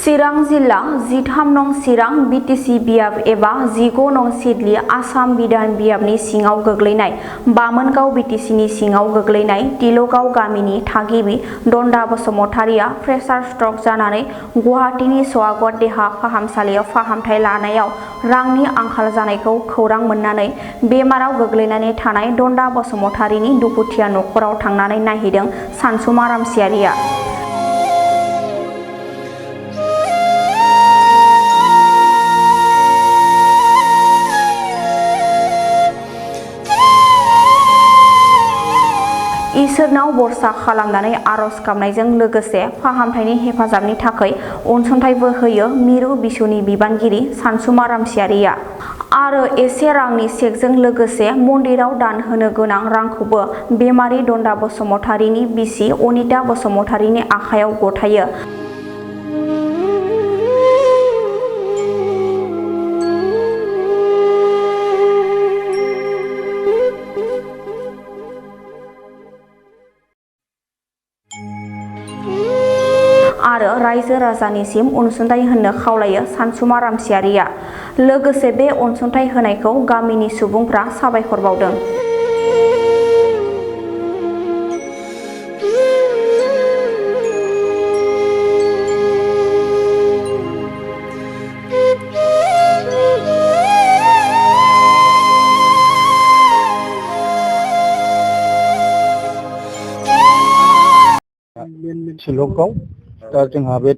चिरां जिल्ला 13 नं चिरां बिटिसि बियाब एबा 15 नं सिडली आसाम बिधान बियाबनि सिङाव गोग्लैनाय बामोनगाव बिटिसिनि सिङाव गोग्लैनाय तिलगाव गामिनि थागिबि दन्दा बसुमतारिया प्रेसार स्ट्रक जानानै गुवाहाटीनि स्वागत देहा फाहामसालियाव फाहामथाय लानायाव रांनि आंखाल जानायखौ खौरां मोननानै बेमाराव गोग्लैनानै थानाय दन्दा बसुमतारिनि दुखुथिया नखराव थांनानै नायहैदों सानसुमा रामसियारिया। इसोरनाव बरसा खालामनानै आरज गाबनायजों लोगोसे फाहामथायनि हेफाजाबनि थाखाय अनसुंथाइबो होयो मिरु बिसुनि बिबानगिरि सानसुमा रामसियारिया। आरो एसे रांनि चेकजों लोगोसे मन्दिराव दान होनो गोनां रांखौबो बेमारि दन्दा बसुमतारिनि बिसि अनिता बसुमतारिनि आखायाव गथायो। आरो रायजो राजानिसिम अनसुंथाइ होनो खावलायो सानसुमा रामसियारिया। लोगोसे बे अनसुंथाइ होनायखौ गामिनि सुबुंफ्रा साबायखर बावदों। थिलगाव दा जोंहा बे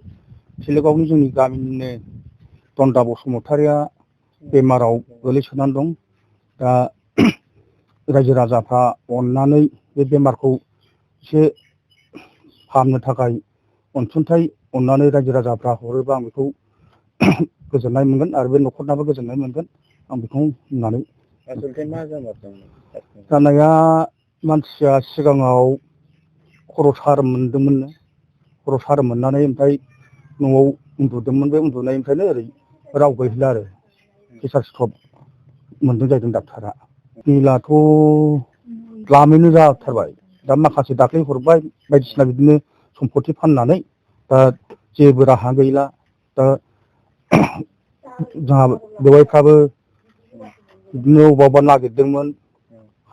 थिलगावनि जोंनि गामिनिनो दन्दा बसुमतारिया बेमाराव गोलैसोनानै दं। दा रायजो राजाफ्रा अननानै बे बेमारखौ एसे फाहामनो थाखाय अनसुंथाइ अननानै रायजो राजाफ्रा हरोबा आं बेखौ गोजोननाय मोनगोन आरो बे न'खरनाबो गोजोननाय मोनगोन आं बेखौ होननानै। जानाया मानसिया सिगाङाव खर' सार मोनदोंमोननो, खर' सार मोननानै ओमफ्राय न'आव उन्दुदोंमोन। बे उन्दुनायनिफ्रायनो ओरै राव गैहैला आरो प्रेसार स्ट्रक मोनदों जाहैदों डाक्टारा। बिलाथ' लामैनो जाथारबाय। दा माखासे दाख्लै हरबाय बायदिसिना बिदिनो सम्पति फाननानै दा जेबो राहा गैला। दा जोंहा बेवाइफ्राबो बिदिनो अबावबा नागिरदोंमोन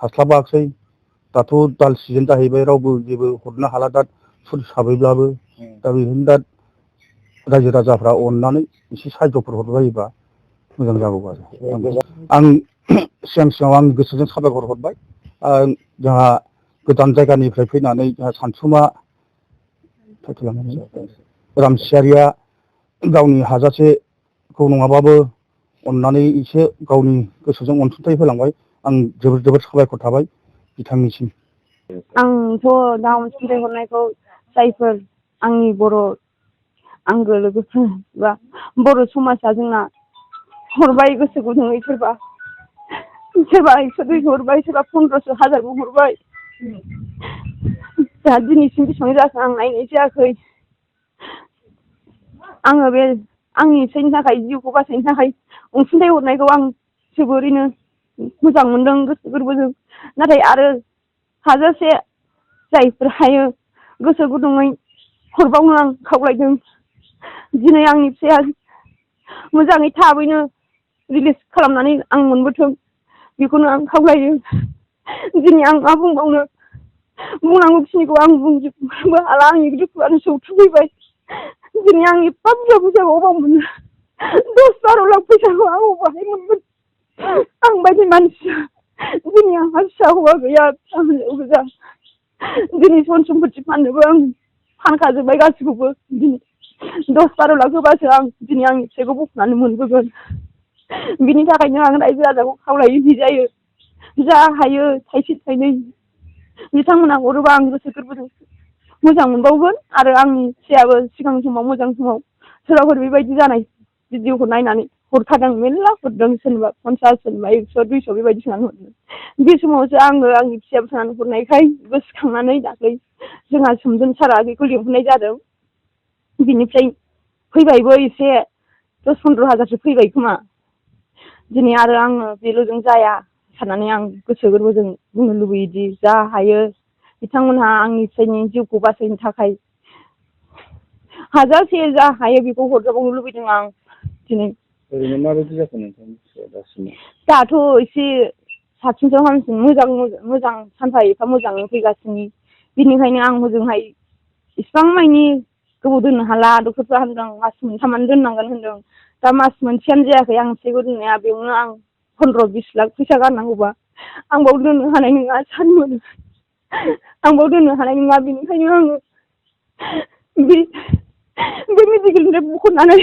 हास्लाबाखसै। दाथ' दाल सिजोन जाहैबाय रावबो जेबो हरनो हाला दा सुद हिसाबैब्लाबो। दा बेखौनो दा रायजो राजाफ्रा अननानै एसे साहाय्यफोर हरबायोबा मोजां जागौ आरो आं सिगाङाव आं गोसोजों साबायखर हरबाय। जोंहा गोदान जायगानिफ्राय फैनानै जोंहा सानसुमा रामसियारिया गावनि हाजासेखौ नङाबाबो अननानै एसे गावनि गोसोजों अनसुंथाइ होलांबाय। आं जोबोद जोबोद साबायखर थाबाय बिथांनिसिम। आंथ' दा अनसुंथाइ हरनायखौ जायफोर आंनि बर' आंगो लोगोफोर बा बर' समाजा जोंना हरबाय गोसो गुदुङै, सोरबा 100 हरबाय, सोरबा 1500 1000बो हरबाय। दा दिनैसिम बेसेबां जाखो आं नायनाय जायाखै। आङो बे आंनि फिसायनि थाखाय, जिउखौ बासायनो थाखाय अनसुंथाइ हरनायखौ आं जोबोरैनो मोजां मोनदों गोसो गोरबोजों। नाथाय आरो हाजासे जायफोर हायो गोसो गुदुङै हरबावनो आं खावलायदों। दिनै आंनि फिसाया मोजाङै थाबैनो रिलिज खालामनानै आं मोनबोथों, बेखौनो आं खावलायो। दिनै आं मा बुंबावनो, बुंनांगौखिनिखौ आं बुंजोबनोबो हाला। आंनि दुखुआनो सौथुफैबाय। दिनै आं एफा बुरजा फैसाखौ अबाव मोननो, 10-12 लाख फैसाखौ आं अबावहाय मोनगोन। आं बायदि मानसिया दिनै आंहा फिसा हौवा गैया, फिसा हिनजाव गोजा। दिनै धन सम्पति फाननोबो आं फानखाजोब्बाय गासैखौबो। दिनै 10-12 लाख होबासो आं दिनै आंनि फिसायखौ बखनानै मोनबोगोन। बिनि थाखायनो आं रायजो राजाखौ खावलायो, बिजायो, जा हायो थाइसे थाइनै बिथांमोना हरोबा आं गोसो गोरबोजों मोजां मोनबावगोन। आरो आंनि फिसायाबो सिगां समाव मोजां समाव सोरबाफोर बेबायदि जानाय भिडिअखौ नायनानै हरखादों, मेरला हरदों, सोरनिबा 50, सोरनिबा 100, 200 बेबायदि सोनानै हरदों। बे समावसो आङो आंनि फिसायाबो सोनानै हरनायखाय गोसोखांनानै दाख्लै जोंहा सोमदोन सारा बेखौ लिंहरनाय जादों। बिनिफ्राय फैबायबो एसे 10-15 हाजारसो फैबाय खोमा। दिनै आरो आङो बेल'जों जाया साननानै आं गोसो गोरबोजों बुंनो लुबैयोदि जा हायो बिथांमोनहा आंनि फिसायनि जिउखौ बासायनो थाखाय हाजासे जा हायो बेखौ हरजाबावनो लुबैदों आं दिनै। ओरैनो माबायदि जाखो नोंथांनि फिसाया दासिम? दाथ' एसे साबसिनसो हामसिन मोजां सानफा एफा मोजाङै फैगासिनो। बिनिखायनो आं हजोंहाय इसिबां मानि गोबाव दोननो हाला। डक्टरफ्रा होनदों मास मोनथामानो दोननांगोन होनदों। दा मास मोनसेयानो जायाखै आं फिसायखौ दोननाया। बेयावनो आं 15-20 लाख फैसा गारनांगौबा आं बाव दोननो हानाय नङा सानमोन। आं बाव दोननो हानाय नङा। बेनिखायनो आङो बे मेडिकेलनिफ्राय बख'नानै